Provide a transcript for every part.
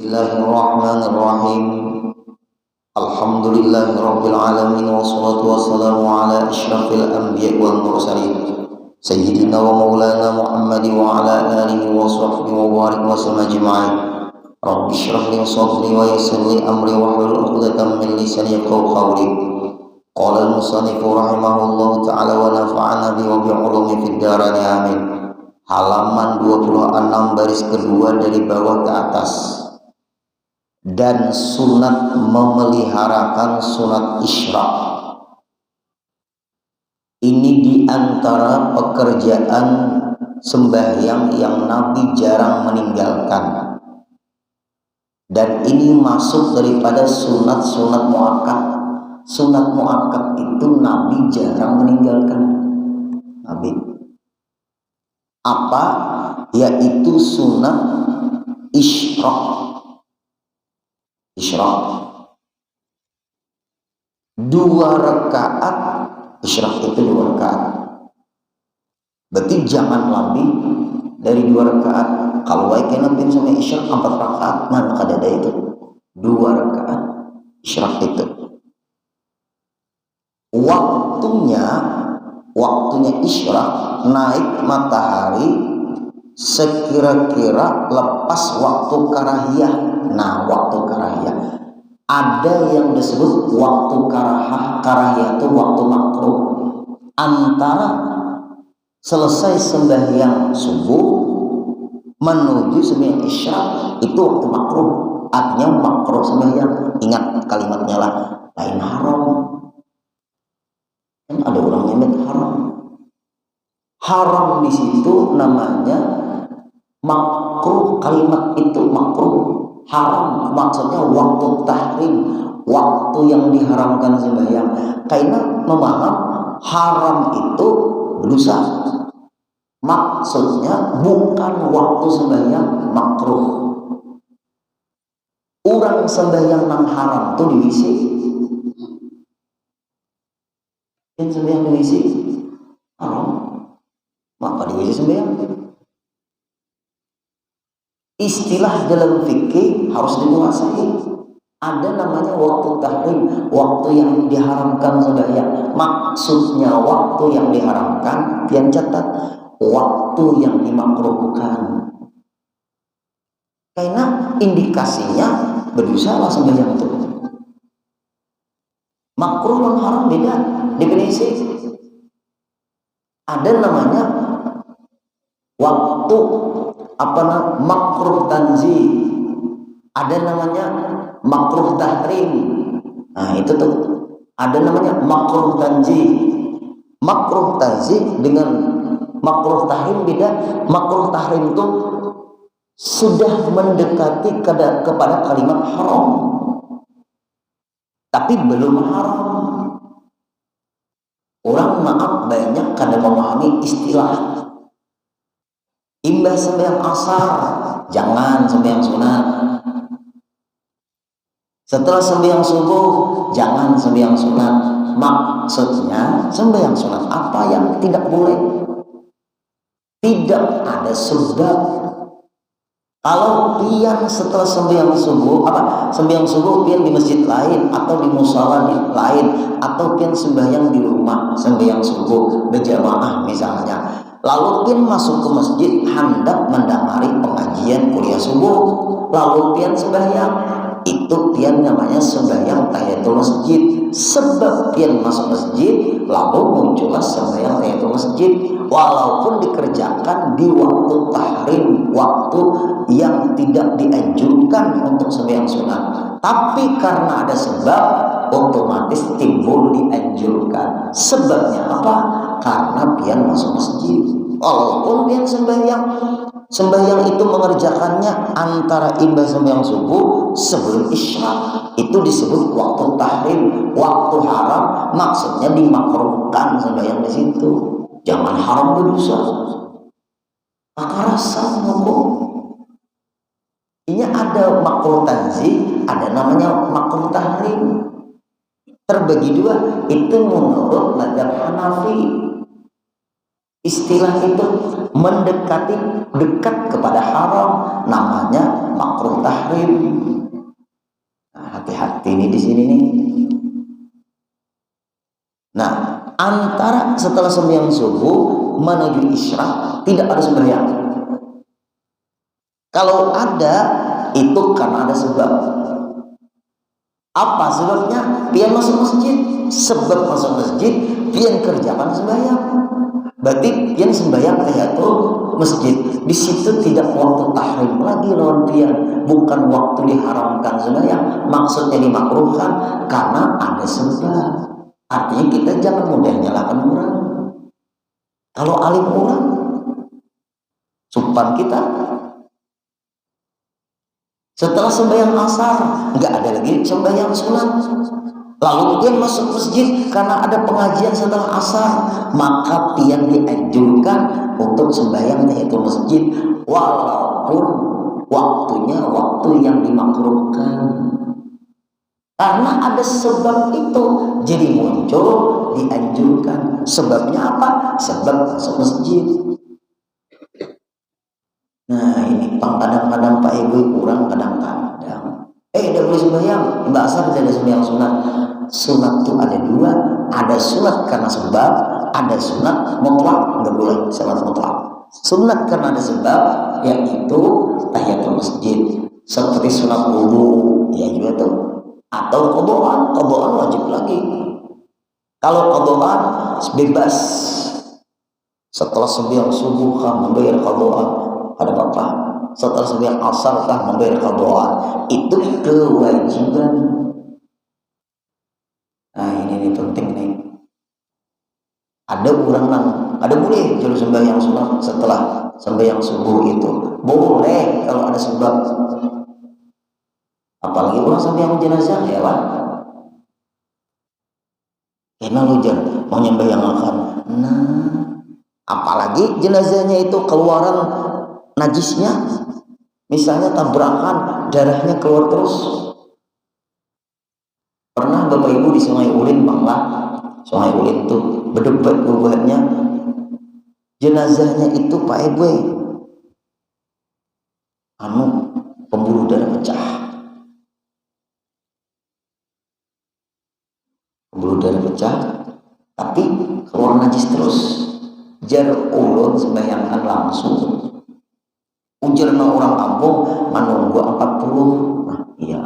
Bismillahirrahmanirrahim. Alhamdulillahirabbil alamin wassalatu wassalamu ala asyrafil anbiya'i wal mursalin sayyidina wa maulana Muhammad wa ala alihi wa sahbihi wa barik wa sallam ajma'in. Rabbi shrah li sadri wa yassir li amri wa hlul 'uqdatam min lisani yafqahu qawli. Qala al-musannif rahimahullahu ta'ala wa nafa'ana bi wa bi 'ulumi fid dharain amin. Halaman 26 baris kedua dari bawah ke atas. Dan sunat memeliharakan sunat isyraq. Ini diantara pekerjaan sembahyang yang Nabi jarang meninggalkan. Dan ini masuk daripada sunat-sunat muakkad. Sunat muakkad itu Nabi jarang meninggalkan. Nabi. Apa? Yaitu sunat isyraq. Isyraq 2 rakaat. Isyraq itu 2 rakaat. Berarti jangan lebih dari 2 rakaat. Kalau wae kena pin sama isyraq 4 rakaat, mana kadada itu 2 rakaat isyraq itu. Waktunya isyraq naik matahari sekira-kira lepas waktu karahiyah. Nah, waktu karahiyah ada yang disebut waktu karahiyah itu waktu makruh. Antara selesai sembahyang subuh menuju sembahyang isya itu waktu makruh. Artinya makruh sembahyang. Ingat kalimatnya lah, lain haram. Kan ada orang nyebut haram. Haram di situ namanya makruh. Kalimat itu makruh. Haram maksudnya waktu tahrim, waktu yang diharamkan sembahyang. Karena memaham haram itu dosa. Maksudnya bukan waktu sembahyang makruh. Orang sembahyang nang haram tuh diwisi. Yang sembahyang diwisi haram, maka diwisi sembahyang. Istilah dalam fikih harus dikuasai. Ada namanya waktu tahrim, waktu yang diharamkan sembahyang. Maksudnya waktu yang diharamkan, yang catat waktu yang dimakruhkan. Karena indikasinya berdosa lah sembahyang itu. Makruh dan haram beda definisi. Ada namanya waktu makruh tanzih, ada namanya makruh tahrim. Nah itu tuh ada namanya makruh tanzih. Makruh tanzih dengan makruh tahrim beda. Makruh tahrim itu sudah mendekati kepada kalimat haram, tapi belum haram. Orang maaf banyak kadang memahami istilah. Imbah sembahyang asar, jangan sembahyang sunat. Setelah sembahyang subuh, jangan sembahyang sunat. Maksudnya sembahyang sunat apa yang tidak boleh? Tidak ada sebab. Kalau pian setelah sembahyang subuh, sembahyang subuh pian di masjid lain atau di musala lain, atau pian sembahyang di rumah, sembahyang subuh berjamaah misalnya. Lalu pian masuk ke masjid hendak mendengari pengajian kuliah subuh, lalu pian sembahyang, itu pian namanya sembahyang tahiyatul masjid. Sebab pian masuk masjid, lalu muncullah sembahyang tahiyatul masjid, walaupun dikerjakan di waktu tahrim, waktu yang tidak dianjurkan untuk sembahyang sunat. Tapi karena ada sebab, otomatis timbul dianjurkan. Sebabnya apa? Karena pian masuk masjid. Walaupun pian sembahyang itu mengerjakannya antara imbas sembahyang subuh sebelum isya, itu disebut waktu tahrim, waktu haram. Maksudnya dimakruhkan sembahyang di situ. Jangan haram berdosa. Maka rasa ngomong. Ini ada makruh tanzih, ada namanya makruh tahrim. Terbagi 2, itu menurut mazhab Hanafi. Istilah itu mendekati, dekat kepada haram, namanya makruh tahrim. Nah, hati-hati nih di sini nih. Nah, antara setelah sembahyang subuh menuju isyraq tidak ada sembahyang. Kalau ada, itu karena ada sebab. Apa sebabnya? Pian masuk masjid. Sebab masuk masjid, pian kerjakan sembahyang. Berarti pian sembahyang tahiyatul masjid. Di situ tidak waktu tahrim lagi lawan pian, bukan waktu diharamkan sembahyang. Maksudnya dimakruhkan karena ada sebab. Artinya kita jangan mudah nyalakan orang. Kalau alim orang, supan kita. Setelah sembahyang asar, nggak ada lagi sembahyang sunat. Lalu pian masuk masjid karena ada pengajian setelah asar, maka pian dianjurkan untuk sembahyang tahiyatul masjid, walaupun waktunya waktu yang dimakruhkan. Karena ada sebab itu, jadi muncul dianjurkan. Sebabnya apa? Sebab masuk masjid. Nah ini kadang-kadang Pak Ibu kurang, kadang-kadang udah boleh sembahyang, Mbak Asar ada sembahyang sunat. Sunat itu ada dua, ada sunat karena sebab, ada sunat mutlak, nggak boleh salat mutlak. Sunat karena ada sebab, yaitu tahiyatul masjid, seperti sunat wudu, ya juga tuh. Atau qadaan wajib lagi. Kalau qadaan bebas, setelah sembahyang subuh kah membayar qadaan, ada apa? Setelah sembahyang asar kah membayar qadaan, itu kewajiban. Nah ini penting nih. Ada orang yang ada boleh jadi sembahyang sunat setelah sembahyang subuh itu boleh kalau ada sebab. Apalagi orang sembahyang jenazah ya Pak. Karena lu jangan mau nyembahyangkan. Nah, apalagi jenazahnya itu keluaran najisnya, misalnya tabrakan, darahnya keluar terus. Pernah Bapak Ibu di Sungai Ulin Bangla, Sungai Ulin tuh berdebat buahnya, jenazahnya itu Pak Ibu pembuluh darah pecah. Pembuluh darah pecah, tapi keluar najis terus. Jar ulun sembahyangkan langsung. Ujarna orang kampung manunggu 40. Nah iya,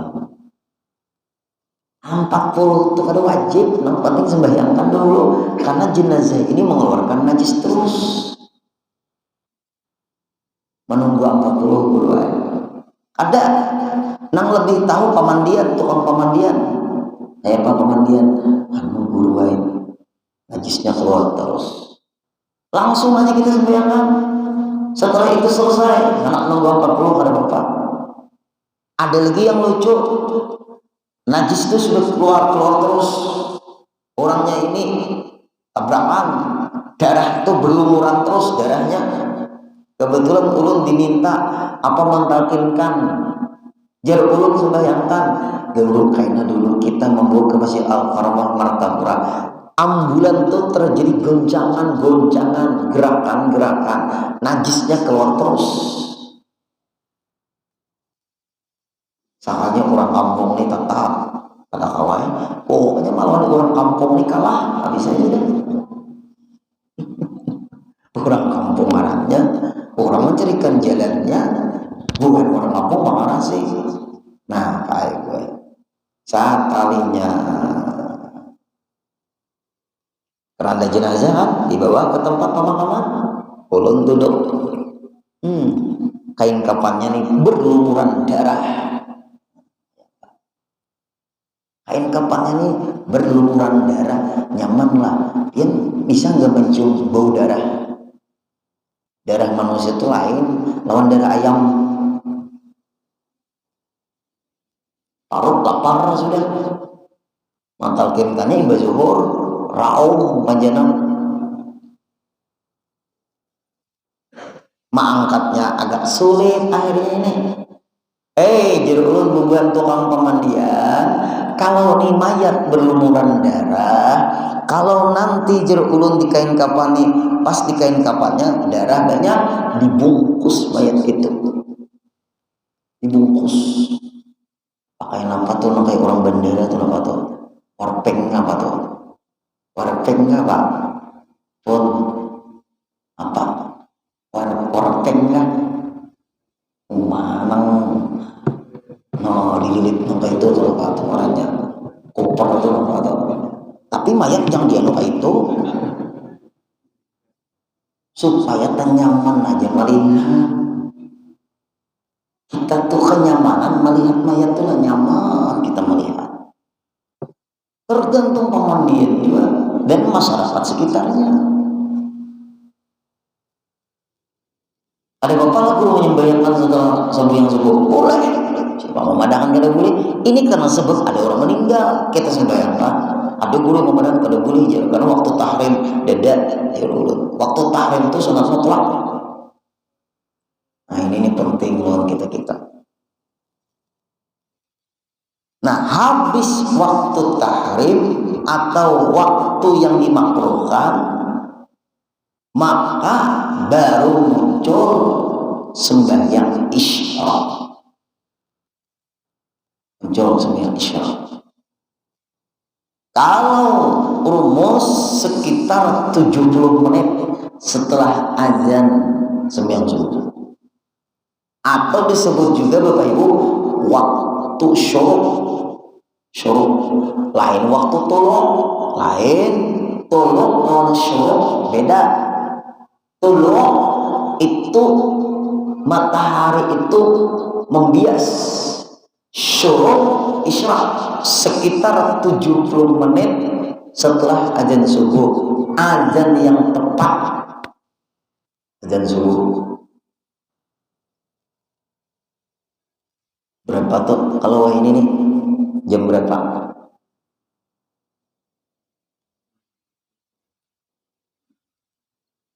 40 itu kada wajib, yang penting sembahyangkan dulu karena jenazah ini mengeluarkan najis terus. Menunggu 40 bulan. Ada nang lebih tahu pamandian, tukang pamandian. Pak pamandian, guru lain, najisnya keluar terus. Langsung aja kita sembahyangkan. Setelah itu selesai, anak nunggu 40 ada bapak. Ada lagi yang lucu, najis itu sudah keluar terus. Orangnya ini tabrakan, darah itu berlumuran terus darahnya. Kebetulan ulun diminta apa mentalkinkan, jar ulun sembahyangkan. Dulu kayaknya dulu kita membawa ke Masjid Al-Karamah Martapura, ambulan tuh terjadi goncangan, gerakan, najisnya keluar terus. Soalnya orang kampung ini tetap pada kawan, pokoknya malah orang kampung ini kalah, habis aja deh. Orang kampung marahnya, orang mencarikan jalannya, bukan orang kampung marah sih. Nah, Pak Ibu, saat kalinya keranda jenazah kan dibawa ke tempat pemakaman, ulun duduk, kain kafannya nih berlumuran darah. Kain kafannya nih berlumuran darah, nyaman lah. Dia bisa nggak mencium bau darah? Darah manusia itu lain lawan darah ayam. Taruh lapar sudah. Mantal kemtanya imbah zuhur, raung panjenengan. Mangkatnya agak sulit akhirnya ini. Jerulun bubuhan tukang pemandian, kalau nih mayat berlumuran darah, kalau nanti jeruk ulun di kain kapan nih, pas di kain kapannya darah banyak, dibungkus mayat itu, dibungkus pakai apa tuh, kayak orang bandara tuh apa tuh, warpeng apa tuh, warpeng apa pun apa, warpeng kan manang no dililit nongka itu tuh apa tuh orangnya koper tuh apa tuh, tapi mayat yang dia nongka itu supaya nyaman aja melihat. Kita tuh kenyamanan melihat mayat tuh nyaman kita melihat, tergantung pemandian juga dan masyarakat sekitarnya. Ada bapak lagu menyembayangkan setelah sembahyang subuh, boleh. Siapa memandangkan kada boleh? Ini karena sebab ada orang meninggal kita sembahyangkan. Ada boleh memandangkan kada boleh ya, karena waktu tahrim dada ya ulun. Waktu tahrim itu sunat mutlak. Nah ini penting loh kita. Nah habis waktu tahrim atau waktu yang dimakruhkan, maka baru muncul sembahyang isyraq. Muncul sembahyang isyraq. Kalau rumus sekitar 70 menit setelah azan sembahyang subuh. Atau disebut juga Bapak Ibu waktu syuruk, lain waktu tolok, lain tolok non syuruk beda. Tolok itu matahari itu membias, syuruk isyraq sekitar 70 menit setelah azan subuh, azan yang tepat azan subuh. Berapa tuh kalau ini nih jam berapa?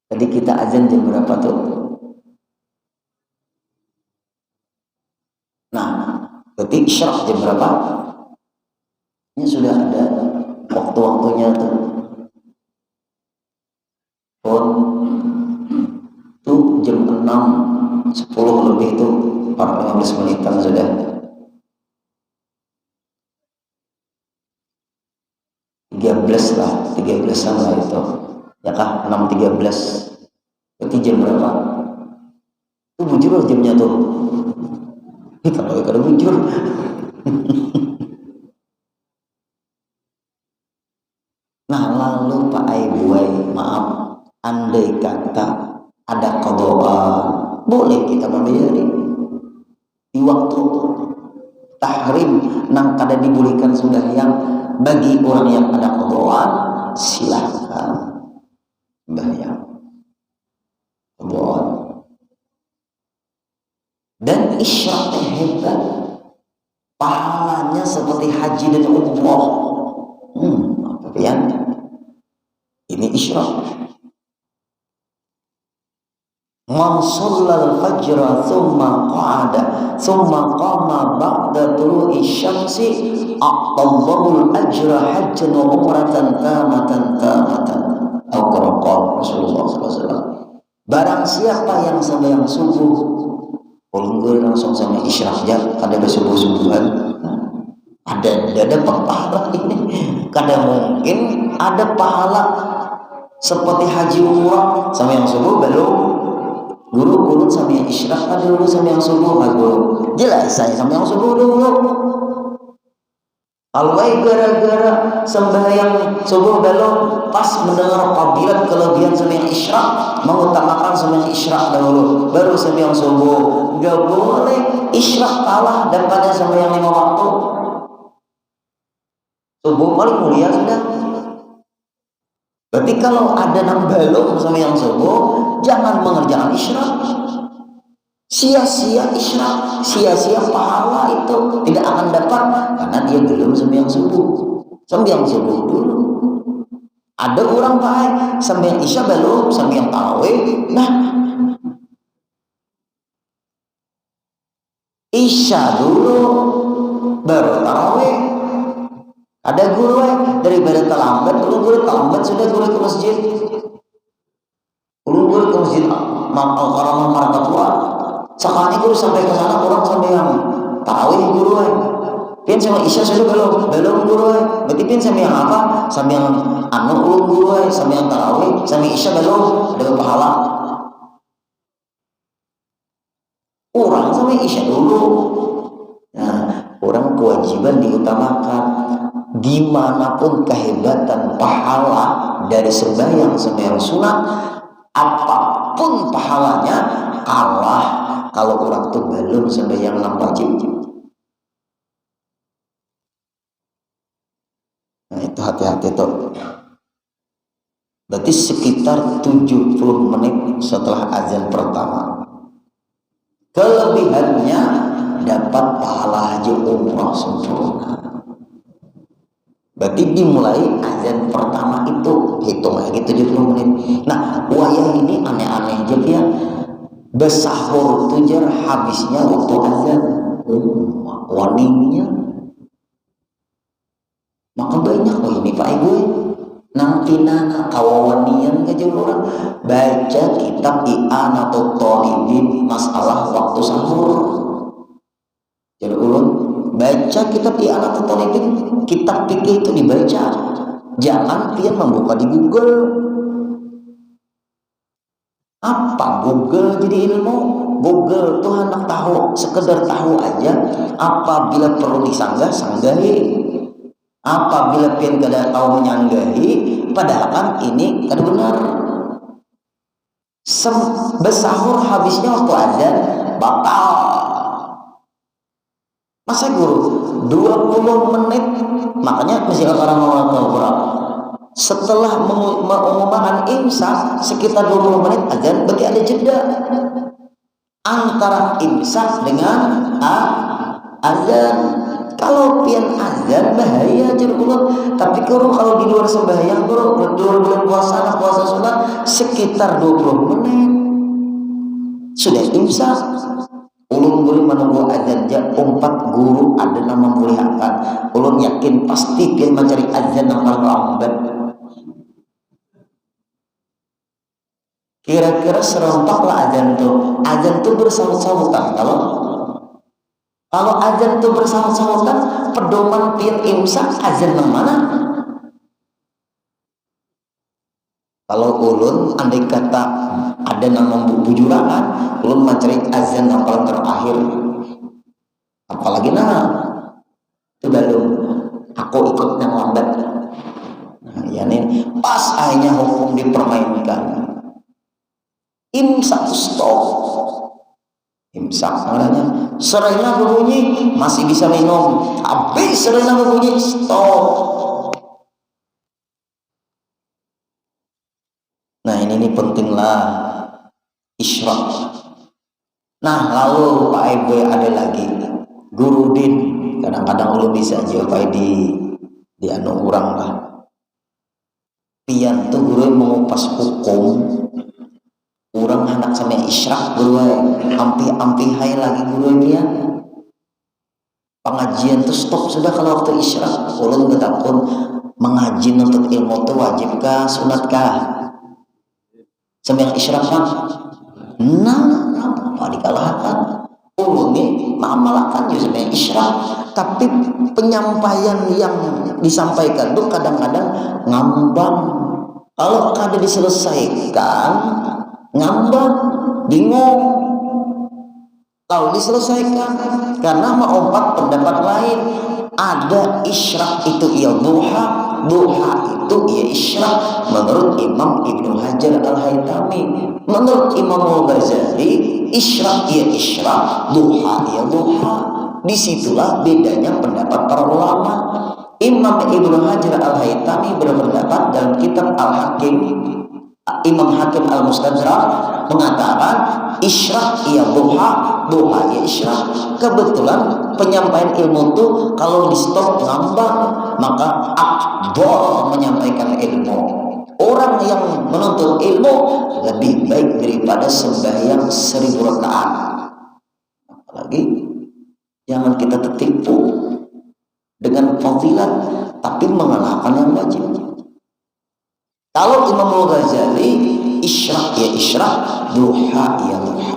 Tadi kita azan jam berapa tuh? Nah, berarti isyraq jam berapa? Ini sudah ada waktu-waktunya tuh. Tuh jam 6, 10 lebih tuh 15 menitan sudah. 13 lah, 13-an lah itu. Ya kah? 6.13. Berarti jam berapa? Itu bujur jamnya tuh. Kita lagi kada bujur. Nah lalu Pak Aibuai, maaf, andai kata ada qadha, boleh kita membayari di waktu tahrim nang kada dibolehkan sembahyang. Bagi orang yang ada qadha silahkan sembahyang qadha. Dan isyraq hebat, pahalanya seperti haji dan umrah. Apa ya? Ini isyraq. Man shallal fajra thumma qa'ada thumma qama ba'da tulu'i syamsi a'tallahu al-ajra hajjan wa umratan tamatan atau qala Rasulullah SAW. Barang siapa yang sembahyang subuh, ulunggul langsung sama isyraq jam kada subuh-subuhan, ada pahala ini. Kada mungkin ada pahala seperti haji umrah sembahyang subuh belum. Guru sama yang isyraq kan dulu sama yang subuh mas guru. Jelas saya sama yang subuh dulu. Alwai gara-gara sembahyang subuh belum pas mendengar fadilat kelebihan sama yang isyraq, mengutamakan sama yang isyraq dahulu baru sama yang subuh. Gak boleh isyraq kalah daripada sama yang 5 waktu. Subuh paling mulia sudah. Berarti kalau ada nang belum sama yang subuh, jangan mengerjakan isyraq. Sia-sia isyraq, sia-sia pahala itu tidak akan dapat karena dia belum sembahyang subuh. Sembahyang subuh dulu. Ada orang baik sembahyang isya belum, sembahyang tarawih. Nah, isya dulu baru tarawih. Ada guru daripada terlambat, guru terlambat sudah guru ke masjid. Guru ke masjid Al-Karamah Marakatua. Sekali guru sampai ke sana orang sampai yang tarawih guru pian sama isya sudah belum guru berarti pian sampai yang apa? Sampai yang guru sampai yang tarawih, sampai isya belum ada pahala. Orang sampai isya dulu. Nah, orang kewajiban diutamakan. Gimana pun kehebatan pahala dari sembahyang sunat, apapun pahalanya kalah kalau orang tuh belum sembahyang 6 wajib. Nah itu hati-hati tuh. Berarti sekitar 70 menit setelah azan pertama. Kelebihannya dapat pahala haji umrah sempurna. Berarti dimulai azan pertama itu hitung lagi 70 menit. Nah, wayang ini aneh-aneh aja ya. Besahur tujar habisnya waktu azan. Warningnya. Maka banyak ini Pak Ibu. Nanti nana kawawanian aja orang baca kitab I'anatul Thalibin masalah waktu sahur. Jadi ulun baca kitab I'anatul Thalibin, kitab fikih itu dibaca. Jangan pian membuka di Google. Apa Google jadi ilmu? Google tuh anak tahu, sekedar tahu aja. Apabila perlu disanggah, sanggahi. Apabila pian kada tahu menyanggahi, padahal kan ini kada benar. Besahur habisnya waktu azan batal. Masa guru 20 menit, makanya mesti orang tahu berapa. Setelah mengumumkan imsak sekitar 20 menit azan, bagi ada jeda antara imsak dengan azan. Kalau pian azan bahaya aja ulang. Tapi kalau di luar sembahyang di luar bulan puasa sunat sekitar 20 menit sudah imsak. Ulun boleh menunggu azan jam 4 guru ada nama muliakan. Ulun yakin pasti pian mencari azan yang paling lambat. Kira-kira serempak lah azan tuh bersahut-sahutan. Kalau azan itu bersahut-sahutan, pedoman pian imsak azan yang mana? Kalau ulun andai kata ada nama bujurangan, ulun mencari azan yang paling terakhir. Apalagi itu belum. Aku ikut yang lambat. Nah, ini pas akhirnya hukum dipermainkan. Imsak stop. Imsak namanya. Serena berbunyi masih bisa minum. Habis serena berbunyi stop. Nah ini pentinglah isyraq. Nah lalu Pak Ibu ada lagi guru din. Kadang-kadang lu bisa jawab di anu orang lah. Pian tuh guru mengupas hukum. Orang anak sama isyraq guru ampi hai lagi guru dia. Pengajian tuh stop sudah kalau waktu isyraq. Ulun ketakun mengaji untuk ilmu tuh wajibkah sunatkah? Sambil isyraq kan? Apa dikalahkan? Ulun nih mengamalkan juga sambil isyraq. Tapi penyampaian yang disampaikan tuh kadang-kadang ngambang. Kalau kada diselesaikan ngambang, bingung. Kalau diselesaikan karena mengumpat pendapat lain. Ada isyraq itu ia duha itu ia isyraq menurut Imam Ibnu Hajar Al-Haytami. Menurut Imam Al-Ghazali isyraq ia isyraq, duha ia duha. Disitulah bedanya pendapat para ulama. Imam Ibnu Hajar Al-Haytami berpendapat dalam kitab Al-Hakim, Imam Hakim Al-Mustadrak mengatakan isyraq ia duha ia isyraq. Kebetulan penyampaian ilmu itu kalau di stop ngambang, maka afdal menyampaikan ilmu. Orang yang menuntut ilmu lebih baik daripada sembahyang 1000 rakaat. Apalagi jangan kita tertipu dengan fadilat, tapi mengalahkan yang wajib. Kalau Imam Ghazali isyraq ya isyraq, duha ya duha.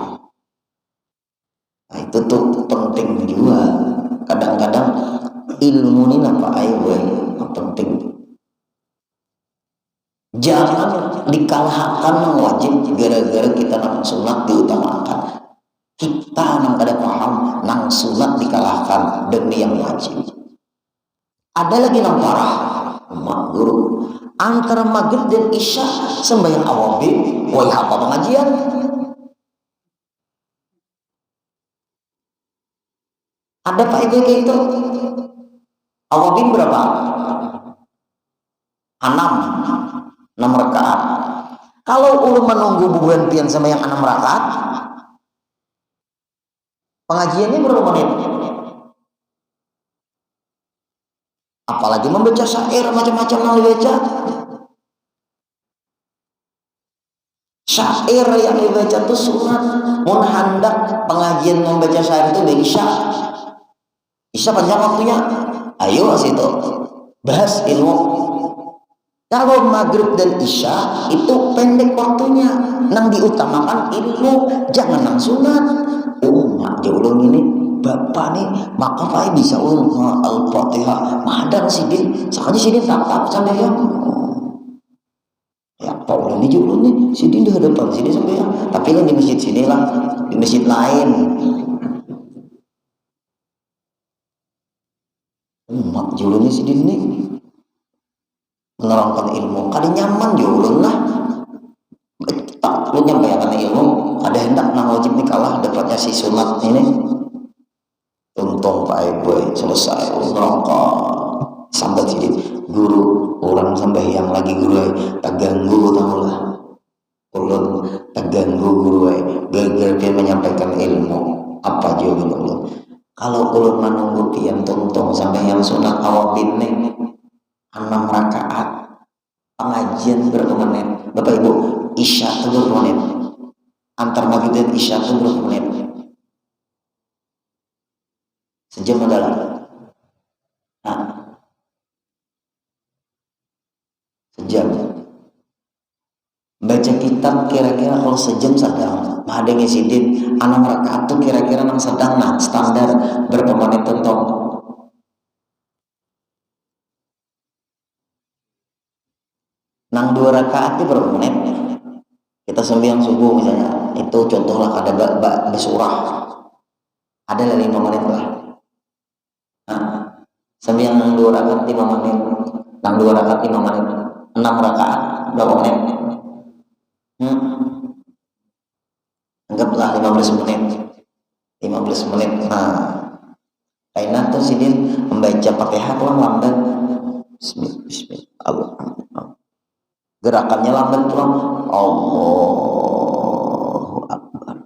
Nah, itu tuh penting juga. Kadang-kadang ilmu ini apa yang penting. Jangan dikalahkan yang wajib gara-gara kita nang sunat diutamakan. Kita nang kada paham nang sunat dikalahkan demi yang wajib. Ada lagi nang parah, mak guru antara maghrib dan isya sembahyang awabin, woi apa pengajian? Ada Pak Ibu kayak itu? Awabin berapa? 6 rakaat. Kalau ulun menunggu bubuhan pian sama yang 6 rakaat, pengajiannya berapa menit? Apalagi membaca syair macam-macam yang dibaca. Syair yang dibaca itu sunat. Mun hendak pengajian membaca syair itu dari Isya panjang waktunya. Ayo situ bahas ilmu. Kalau maghrib dan isya itu pendek waktunya, nang diutamakan ilmu, jangan nang sunat. Mak jauh ini bapak nih, maka Pak bisa al-Fatihah. Madang sidin, sakanya sidin tak sampai yang. Ya Pak ini jauh nih, sidin di hadapan sidin sampai yang. Tapi kan di masjid sini lah, di masjid lain. Mak jauh nih sidin nih. Menerangkan ilmu, kada nyaman jauh lah. Tak lu nyampaikan ilmu, ada hendak nang wajib nih kalah dapatnya si sunat ini. Untung Pak Ibu selesai neraka sambat sini guru orang sampai yang lagi guru tak ganggu tahu lah. Ulun tak ganggu guru gagal dia menyampaikan ilmu apa jawaban ulun. Kalau ulun menunggu pian tuntung sampai yang sunat awabin nih 6 rakaat pengajian berapa menit Bapak Ibu? Isya itu berapa menit? Antar maghrib dan isya itu berapa menit? Sejam adalah sejam. Baca kitab kira-kira kalau sejam sedang mahadeng sidin 6 rakaat itu kira-kira nang sedang standar berapa menit tentang nang 2 rakaat itu berapa menit? Kita sembahyang subuh misalnya, itu contohlah ada besurah, ada 5 menit lah. Sembahyang nang 2 rakaat 5 menit, nang 2 rakaat 5 menit, 6 rakaat berapa menit? Anggaplah 15 menit. 15 menit. Kainah tuh sidin membaca Fatihah tuh lambat. Bismillah. Gerakannya lambat pulang. Allahu Akbar.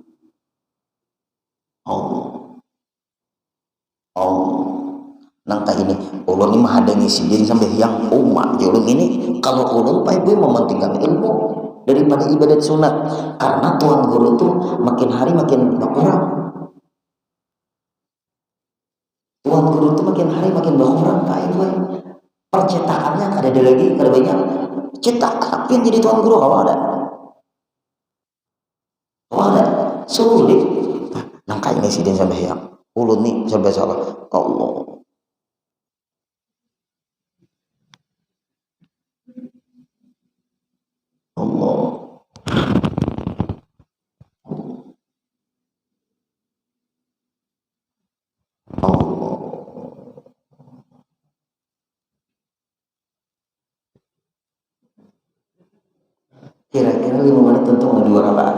Nangka ini ulun ini mahadani sidin sampai yang umat ulun ini kalau ulun Pak Ibu mementingkan ilmu daripada ibadat sunat karena tuan guru tuh makin hari makin berkurang. Tuan guru tuh makin hari makin berkurang Pak Ibu. Percetakannya ada lagi kada banyak. Cetak tapi jadi tuan guru kalau ada sulit. Nangka ini sidin sampai yang ulun nih sampai salah Allah. Kira-kira 5 menit tentu nggak 2 rakaat.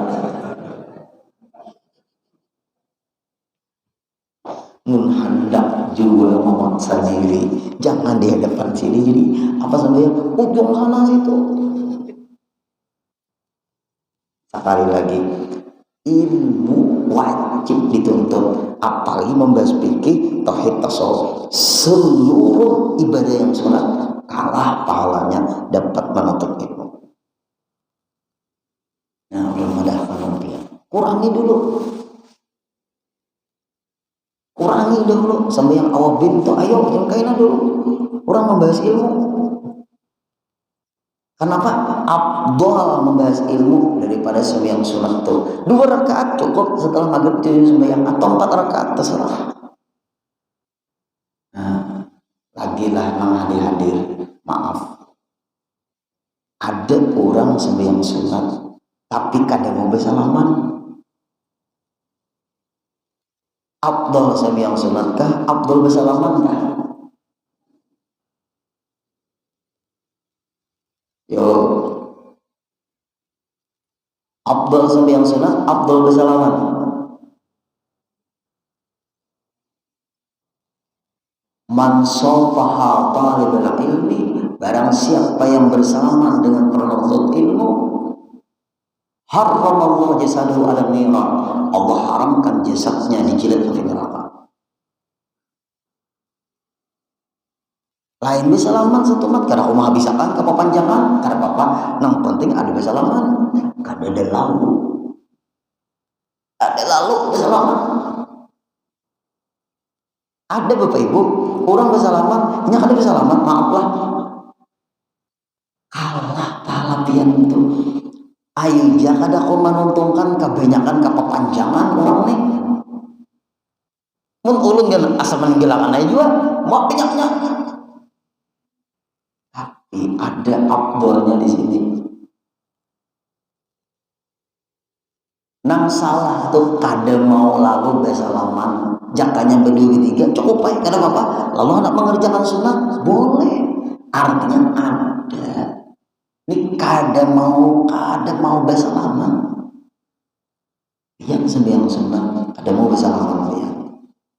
Mun hendak juga memaksa diri, jangan di hadapan sini jadi apa sampai ujung sana situ. Sekali lagi, ilmu wajib dituntut, apalagi membahas fikih, tauhid, tasawuf, seluruh ibadah yang sunat kalah pahalanya dapat menuntut ilmu. Nah, belum ada penampilan. Kurangi dulu sampai yang awabin tuh ayo yang kainah dulu. Kurang membahas ilmu. Kenapa? Afdal membahas ilmu daripada sembahyang sunat tuh. 2 rakaat cukup setelah maghrib itu sembahyang, atau 4 rakaat terserah. Nah, lagilah mang hadir, maaf. Ada orang sembahyang sunat tapi kadang mau bersalaman. Afdal sembahyang sunat kah? Afdal bersalaman kah? Yo, afdal sembahyang sunat, afdal bersalaman. Man safaha talibul ilmi, barang siapa yang bersalaman dengan penuntut ilmu, haramallahu jasadahu ala niran, Allah haramkan jasadnya dijilat oleh neraka. Lain bersalaman satu mat karena umah bisa kan kepanjangan karena apa nang penting ada bersalaman kada ada lalu bersalaman. Ada bapak ibu orang bersalaman nya kada bersalaman, maaflah kalah palapian itu ayo ja kada kau menuntungkan kebanyakan kepanjangan orang nih mun ulun kan asa meninggalan aja juga mau penyaknya. Tapi ada afdolnya di sini. Nang salah tuh kada mau lalu bersalaman, jakanya berdua tiga cukup baik kada apa-apa. Lalu anak mengerjakan sunat boleh. Artinya ada. Ini kada mau bersalaman. Yang sembahyang sunat kada mau bersalaman ya.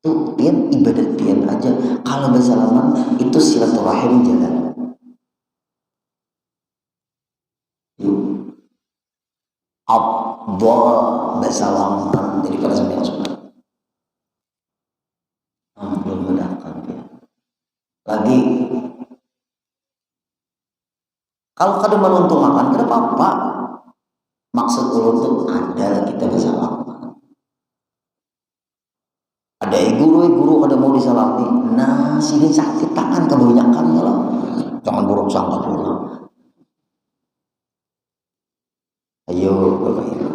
Tuh pian ibadat pian aja. Kalau bersalaman itu silaturahim jalan. Afdal bersalaman daripada sembahyang sunat. Belum bedakan ya. Lagi kalau kada menuntung makan kada apa-apa. Maksud ulun tuh ada kita bersalaman. Ada guru kada mau disalami. Nah, sini sakit tangan kebanyakan lah. Jangan buruk sangka pula. Ayo bapak ibu,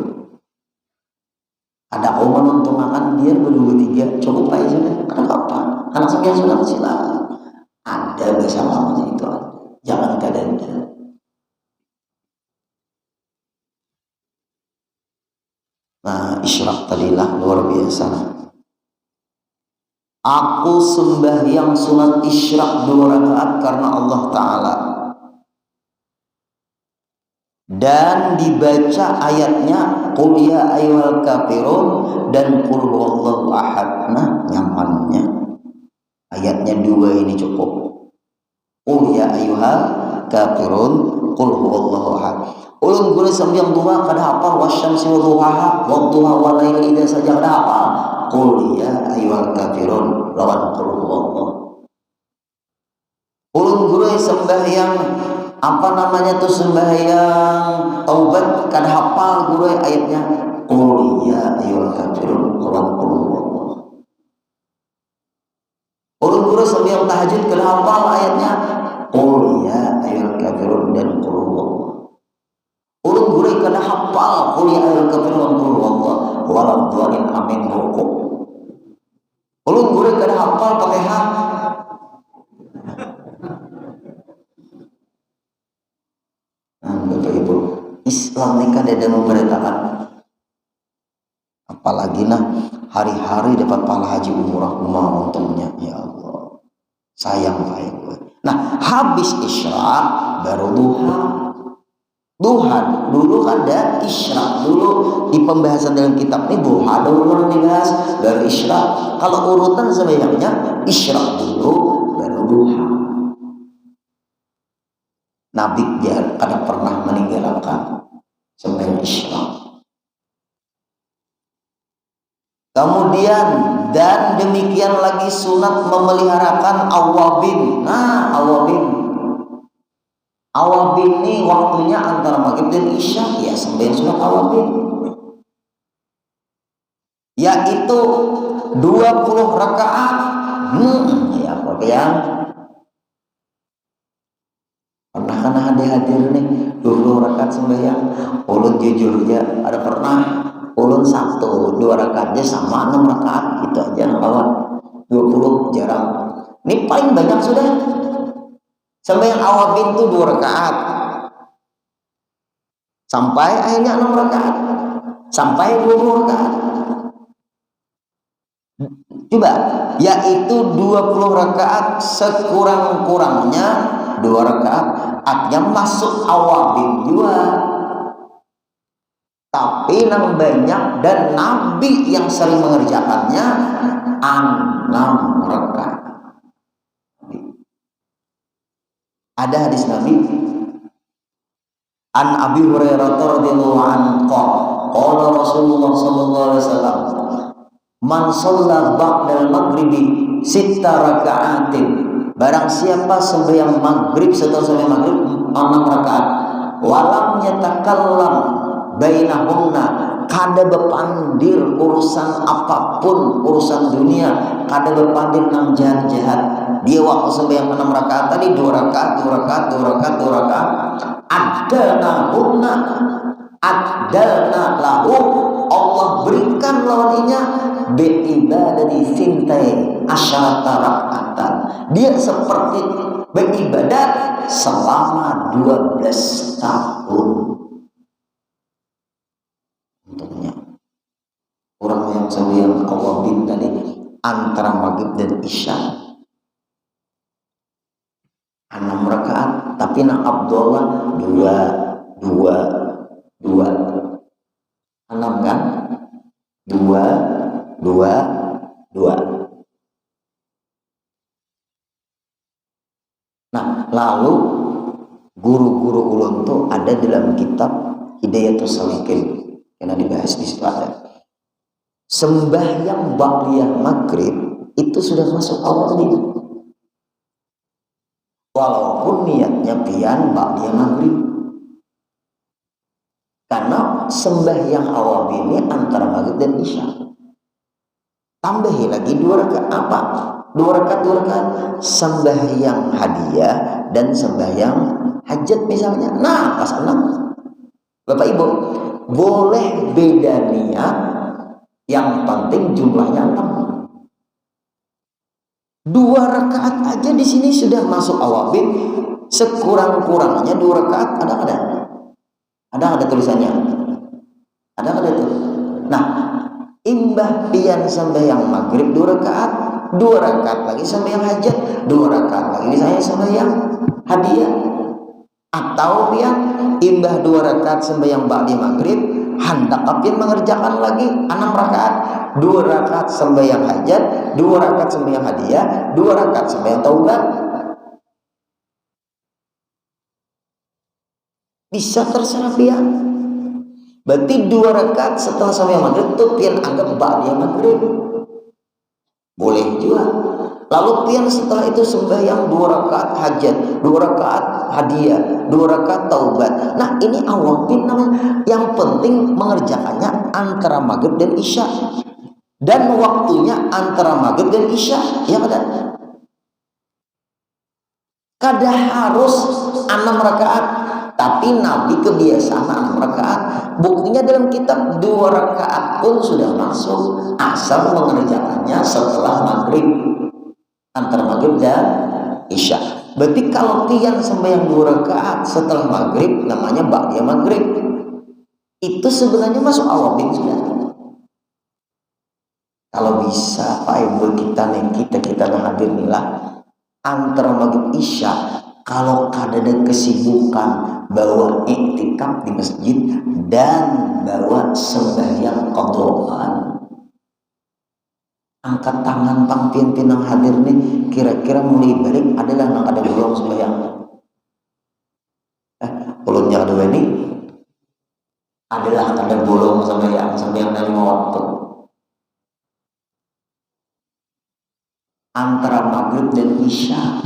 ada kau menuntung makan biar berdua tiga cukup aja sudah. Kenapa apa? Anak sembahyang sunat silakan. Ada bersalaman itu ada. Jangan kada ada. Nah, isyraq tadilah luar biasa. Aku sembahyang sunat isyraq 2 rakaat karena Allah Ta'ala. Dan dibaca ayatnya qul ya ayyuhal kafirun dan qul huwallahu ahad. Nah, nyamannya ayatnya 2 ini cukup. Qul ya ayyuhal kafirun qul huwallahu ahad. Ulun guna sembahyang duha kada hafal wasyamsi wa duhaha wa duha wa laili idza saja kada hafal. Qul ya ayyuhal kafirun lawan qul huwallahu. Ulun guna sembahyang apa namanya tuh sembahyang taubat kada hafal guru ayatnya qul ya ayyuhal kafirun lawan qul huwallahu. Ulun guru sembahyang tahajud kada hafal ayatnya qul ya ayyuhal kafirun dan qul huwallahu. Ulun guru kada hafal qul ya ayyuhal kafirun dan qul huwallahu walau dhalin amin rukuk. Ulun guru kada hafal Fatihah. Bapak Ibu, Islam ini kan ada memberitakan, apalagi hari-hari dapat pahala haji umrah untungnya ya Allah sayang baik. Nah habis isyraq baru duha dulu ada isyraq dulu di pembahasan dalam kitab ini duha dulu dibahas baru isyraq. Kalau urutan sebenarnya isyraq dulu baru duha. Nabi kada pernah meninggalkan sembahyang isyraq. Kemudian dan demikian lagi sunat memeliharakan awabin. Nah, awabin ini waktunya antara maghrib dan isya ya sembahyang sunat awabin. Yaitu 20 rakaat. Ya apa yang sembahyang. Ulun jujurnya ada pernah ulun 1-2 rakaatnya sama 6 rakaat gitu aja kawan. 20 jarang. Ini paling banyak sudah sembahyang awabin tuh 2 rakaat sampai akhirnya 6 rakaat sampai 20 rakaat. Coba, yaitu 20 rakaat sekurang-kurangnya 2 rakaat. Artinya masuk awabin juga. Tapi yang banyak dan Nabi yang sering mengerjakannya 6 rakaat. Ada hadis Nabi an Abi Hurairah radhiyallahu anhu qala Rasulullah sallallahu alaihi wasallam man shalla ba'dal maghribi 6 raka'atin, barang siapa sembahyang maghrib setelah sembahyang maghrib 6 rakaat, walam yatakallam bainahunna, kada bepandir urusan apapun, urusan dunia, kada bepandir nang jahat-jahat. Dia waktu sembahyang 6 rakaat tadi 2 rakaat, 2 rakaat, 2 rakaat, 2 rakaat. Adalna lahu, Allah berikan lawannya beibadati sintai asyarata rakaatan. Dia seperti beribadat selama 12 tahun. Untuknya orang yang sembahyang awabin tadi antara maghrib dan isya 6 rakaat, tapi nak Abdullah 2 6 kan 2 Nah, lalu guru-guru ulun tuh ada dalam kitab Hidayatus Salikin, karena dibahas di situ ada sembahyang ba'diyah maghrib itu sudah masuk awabin. Walaupun niatnya pian ba'diyah maghrib, karena sembahyang awabin ini antara maghrib dan isya. Tambahi lagi 2 rakaat apa? 2 rakaat sembahyang hadiah dan sembahyang hajat misalnya. Nah, pas 6. Bapak Ibu, boleh beda niat, yang penting jumlahnya 6. 2 rakaat aja di sini sudah masuk awabin. Sekurang-kurangnya 2 rakaat ada tulisannya. Ada itu. Nah, imbah pian sembahyang maghrib 2 rakaat, 2 rakaat lagi sembahyang hajat, 2 rakaat lagi misalnya sembahyang hadiah. Atau pian imbah 2 rakaat sembahyang ba'di maghrib, hendak pian mengerjakan lagi 6 rakaat, 2 rakaat sembahyang hajat, 2 rakaat sembahyang hadiah, 2 rakaat sembahyang taubat. Bisa terserah pian. Berarti 2 rakaat setelah sembahyang maghrib itu pian anggap ba'di maghrib. Boleh juga. Lalu pian setelah itu sembahyang 2 rakaat hajat, 2 rakaat hadiah, 2 rakaat taubat. Nah, ini awabin namanya. Yang penting mengerjakannya antara maghrib dan isya. Dan waktunya antara maghrib dan isya. Ya kada? Kada harus 6 rakaat. Tapi Nabi kebiasaan 6 rakaat. Buktinya dalam kitab 2 rakaat pun sudah masuk, asal mengerjakannya setelah maghrib, antara maghrib dan isya. Berarti kalau pian sembahyang 2 rakaat setelah maghrib, namanya ba'diyah maghrib. Itu sebenarnya masuk awabin sudah. Kalau bisa Pak Ibu kita hadir nilah antara maghrib isya. Kalau ada kesibukan bawa iktikaf di masjid dan bawa sembahyang qadhaan, angkat tangan pangpian pinang hadir nih, kira-kira mulai balik adalah nang ada bolong sembahyang. Ulunnya ada ini adalah ada bolong sembahyang dari waktu antara maghrib dan isya.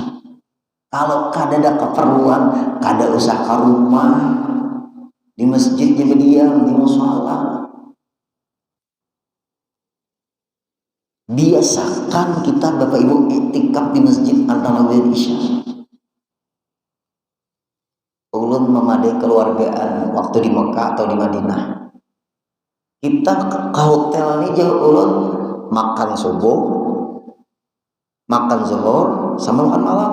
Kalau kada ada keperluan, kada usah ke rumah, di masjid dia berdiam, di mushola. Biasakan kita Bapak Ibu iktikaf di masjid antara maghrib dan isya. Ulun ulun memadai keluargaan waktu di Mekah atau di Madinah. Kita ke hotel ini jauh ulun makan subuh, makan zuhur, sama makan malam.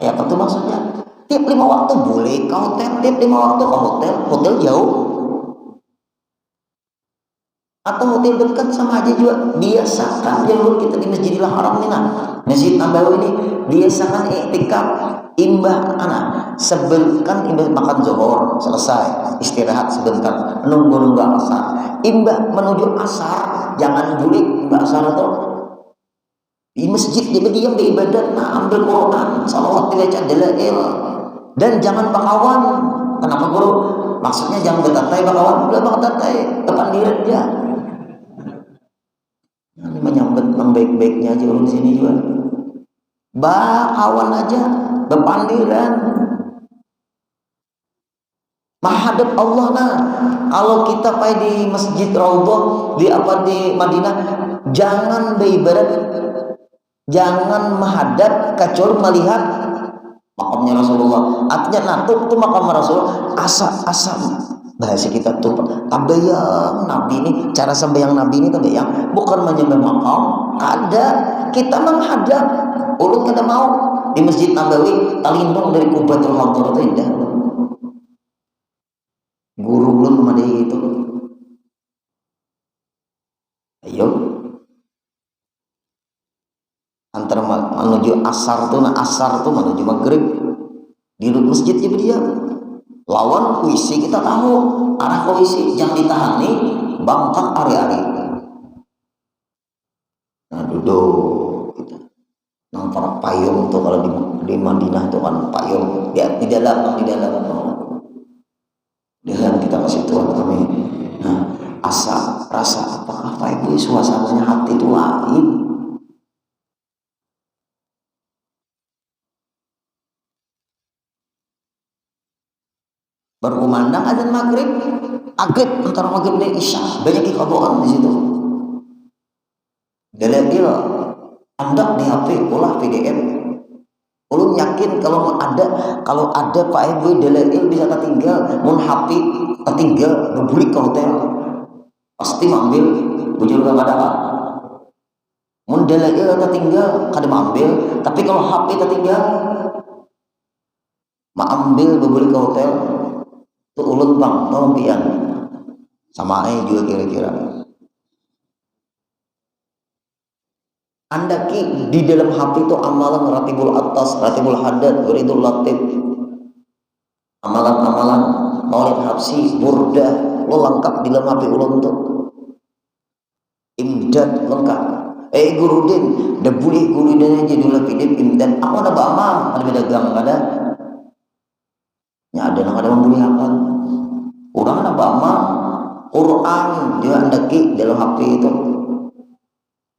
Ya apa tuh maksudnya? Tiap 5 waktu boleh ke hotel, tiap 5 waktu ke hotel, hotel jauh atau hotel dekat sama aja juga. Biasakan jalur kita di Masjidil Haram ini, nah Masjid Nabawi ini biasakan iktikaf imbah anak sebelkan imbah makan zuhur selesai istirahat sebentar nunggu asar, imbah menuju asar jangan bulik imbah asar itu di masjid dia berdiam di ibadat, nah ambil Quran salawat dibaca dalail dan jangan bakawan. Kenapa guru? Maksudnya jangan betatai bakawan, udah betatai depan diri dia. Ini menyambut yang baik-baiknya aja ulun sini juga. Bakawan aja bepandiran. Menghadap Allah. Nah kalau kita pai di Masjid Raudhah di Madinah, jangan beribadat, jangan menghadap kecuali melihat makamnya Rasulullah. Artinya natup tuh makam Rasulullah asam bahasa kita tuh tabayang Nabi ini, cara sembahyang Nabi ini tabayang bukan menyembah makam, ada kita menghadap. Ulun kada mau di Masjid Nabawi talindung dari Kubatul Hadir itu indah. Guru ulun memadai itu. Ayo antara menuju asar tuh, nah asar tuh menuju maghrib di masjid dia lawan puisi kita tahu arah puisi jangan ditahani bangkang ari-ari. Nah duduk gitu. Nang para payung tuh kalau di Madinah tuh kan payung ya di dalam dengan kita kasih Tuhan kami. Nah asa rasa apakah Pak Ibu suasananya hati itu lain. Berkumandang azan maghrib, agak antara maghrib dan isya banyak ikhwan di situ. Dalail andak di HP ulah PDF. Ulun yakin kalau ada Pak Ibu dalail bisa tertinggal, mun HP tertinggal berbulik ke hotel pasti mengambil bujur ke kada apa. Mun dalail tertinggal kada mengambil, tapi kalau HP tertinggal mengambil berbulik ke hotel. Itu ulun bang, tolong pian sama juga kira-kira. Anda di dalam HP itu amalan ratibul atas, ratibul hadad, wiridul latif, amalan-amalan maulid habsi, burdah, lo lengkap di dalam HP ulun tuh. Imdad lengkap. Gurudin, dah boleh gurudin aja dulu pidip imdad. Aku ada bama, ada pedagang ada. Ya ada membeli apa? Orang ada bama Quran dia andaki dalam HP itu.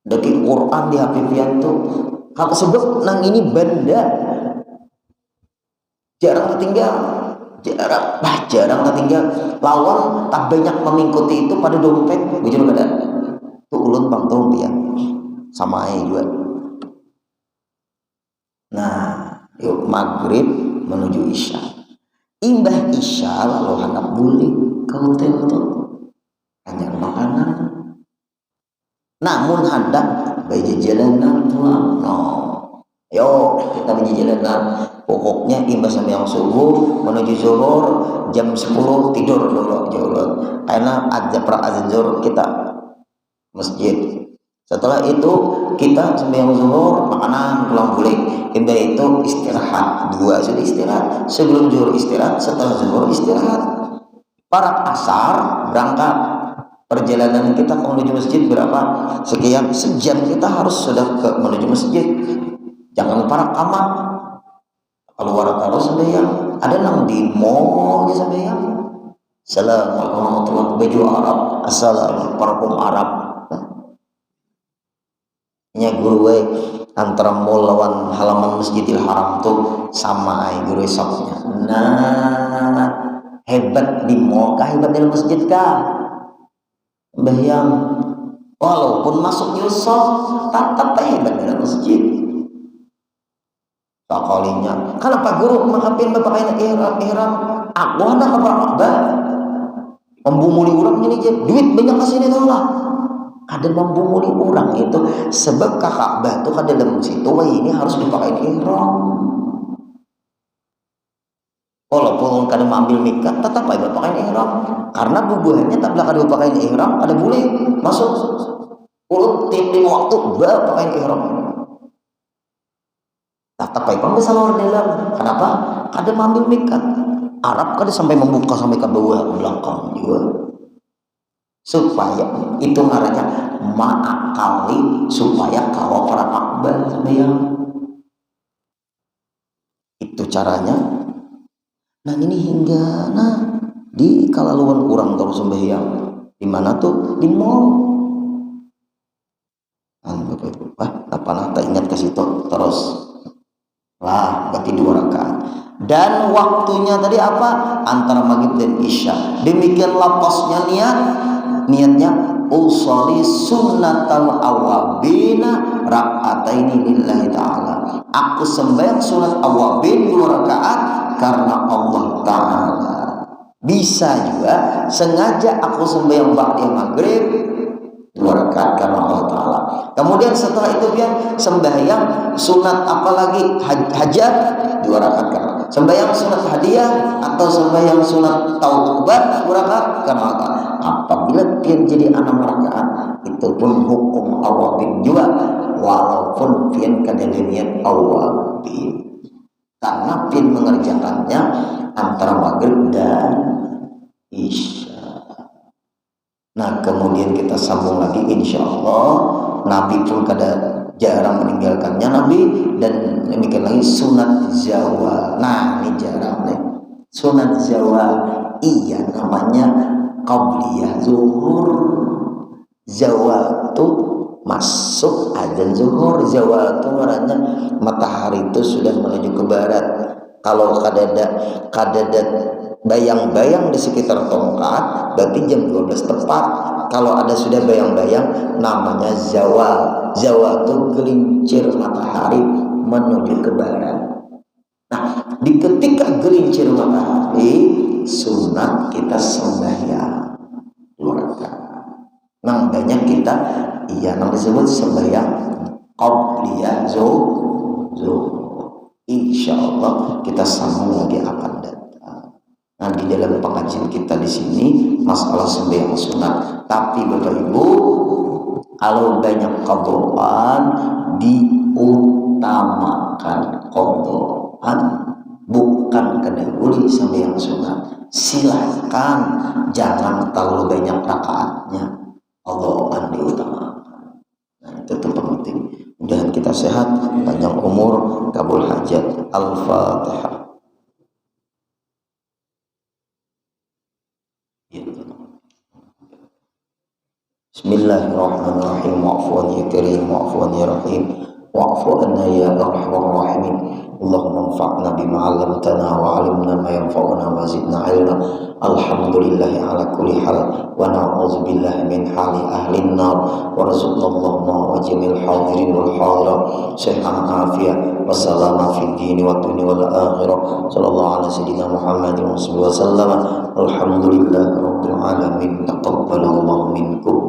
Daki Quran di HP pian tuh. Hal tersebut nang ini benda jarang tertinggal. Jarang tertinggal. Lawan tak banyak mengikuti itu pada dompet. Bujur kada. Tuh ulun bang tolong pian. Sama juga. Nah, yuk maghrib menuju isya. Imbah isya lalu hendak bulik ke hotel itu hanya makanan. Namun hendak baju jalanan pulang. No, yo kita baju jalanan. Pokoknya imbah sembahyang subuh menuju zuhur jam 10 tidur dulu jauh. Karena azan zuhur kita masjid. Setelah itu kita sembahyang zuhur makanan pulang bulik. Imbah itu istirahat dua sudah istirahat sebelum zuhur istirahat, setelah zuhur istirahat. Para asar berangkat. Perjalanan kita ke menuju masjid berapa? Sekian sejam kita harus sudah menuju masjid. Jangan para kamar keluar terus sembahyang. Ada nang di mall sembahyang. Assalamualaikum warahmatullahi wabarakatuh. Baju Arab, assalamualaikum parfum Arab. Nya guru antara mall lawan halaman Masjidil Haram tuh sama guru esoknya. Nah, hebat di mall kah hebat di masjid kah? Bayang walaupun masuk Yusuf tetap hebat di masjid. takolinya kalau Pak Guru mengapin bapak ihram aku hendak ke Ka'bah membumuli orang ini duit banyak kesini tuh lah ada membumuli orang itu sebab ke Ka'bah tuh kan dalam situ ini harus dipakai ihram walaupun kadang ambil mikat tetap aja pakai ihram karena bubuhannya tak belakang dipakai ihram ada boleh masuk urut tim 5 waktu pakai ihram tetap aja bisa luar dalam kenapa kadang ambil mikat Arab kadang sampai membuka sampai ke bawah ke belakang juga supaya itu ngarannya ma'akali supaya kalau para Ka'bah sembahyang itu caranya. Nah ini hingga di kalaluan kurang terus sembahyang di mana tuh di mall. Bapak Ibu, apa tak ingat ke situ terus lah berarti 2 rakaat. Dan waktunya tadi apa? Antara maghrib dan isya. Demikianlah posnya niatnya usoli sunnatal awabina rak'ataini lillahi ta'ala. Aku sembahyang sunat awabin 2 rakaat karena Allah Ta'ala. Bisa juga sengaja aku sembahyang ba'da maghrib 2 rakaat karena Allah Ta'ala. Kemudian setelah itu dia sembahyang sunat apalagi hajat 2 rakaat karena sembahyang sunat hadiah atau sembahyang sunat taubat 2 rakaat karena Allah Ta'ala. Apabila dia jadi 6 rakaat itu pun hukum awabin juga walaupun dia kada niat awabin karena pin mengerjakannya antara maghrib dan isya. Nah kemudian kita sambung lagi insya Allah Nabi pun kada jarang meninggalkannya Nabi dan demikian lagi sunat zawal. Nah ini jarang nih sunat zawal iya namanya qabliyah zuhur. Zawal itu masuk adzan zuhur. Zawal itu artinya matahari itu sudah menuju ke barat. Kalau kadada bayang-bayang di sekitar tongkat berarti jam 12 tepat. Kalau ada sudah bayang-bayang namanya zawal. Zawal itu gelincir matahari menuju ke barat. Nah di ketika gelincir matahari sunat kita sembahyang 2 rakaat. Nah banyak kita yang disebut sembahyang qabliyah zuhur. Insyaallah kita sambung lagi akan datang. Nah di dalam pengajian kita di sini masalah sembahyang sunat. Tapi Bapak Ibu kalau banyak qadhaan diutamakan qadhaan bukan kedahului sembahyang sunat. Silahkan jangan terlalu banyak rakaatnya. Qadhaan diutamakan. Nah itu tuh penting. Mudah-mudahan kita sehat, panjang umur, kabul hajat. Al-Fatihah. Bismillahirrahmanirrahim. Wa'fu'an ya karim, wa'fu'an ya rahim, wa'fu'an ya arhamar rahimin. Allahumma anfa'na bima 'allamtana wa 'allimna ma yanfa'una wa zidna 'ilma. Alhamdulillahi ala kulli hal wa na'udzu billahi min hali ahli an-nar warzuqna Allahumma wa jamil hadirin wal hadirat sihhan afiyah wa salama fid din wa dunya wal akhirah. Sallallahu ala sayyidina Muhammadin wa sallam. Alhamdulillahi rabbil alamin. Taqabbalallahu minkum.